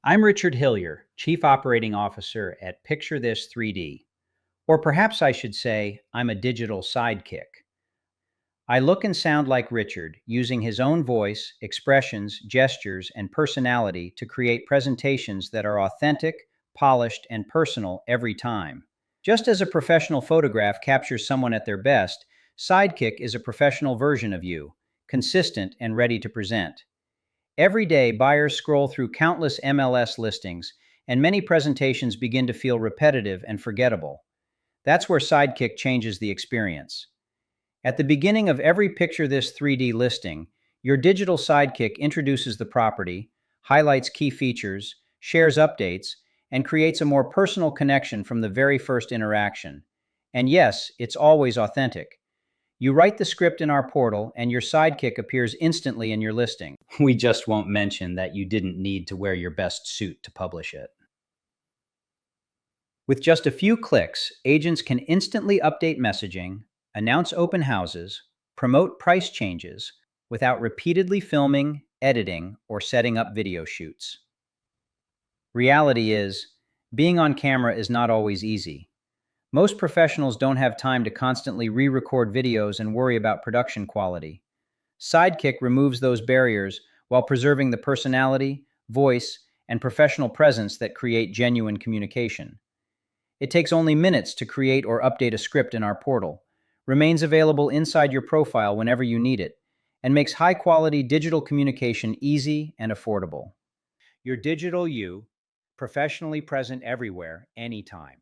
I'm Richard Hillier, Chief Operating Officer at Picturethis3D. Or perhaps I should say, I'm a digital sidekick. I look and sound like Richard, using his own voice, expressions, gestures, and personality to create presentations that are authentic, polished, and personal every time. Just as a professional photograph captures someone at their best, Sidekick is a professional version of you, consistent and ready to present. Every day, buyers scroll through countless MLS listings, and many presentations begin to feel repetitive and forgettable. That's where Sidekick changes the experience. At the beginning of every Picture This 3D listing, your digital sidekick introduces the property, highlights key features, shares updates, and creates a more personal connection from the very first interaction. And yes, it's always authentic. You write the script in our portal, and your sidekick appears instantly in your listing. We just won't mention that you didn't need to wear your best suit to publish it. With just a few clicks, agents can instantly update messaging, announce open houses, promote price changes without repeatedly filming, editing, or setting up video shoots. Reality is, being on camera is not always easy. Most professionals don't have time to constantly re-record videos and worry about production quality. Sidekick removes those barriers while preserving the personality, voice, and professional presence that create genuine communication. It takes only minutes to create or update a script in our portal, remains available inside your profile whenever you need it, and makes high-quality digital communication easy and affordable. Your digital you, professionally present everywhere, anytime.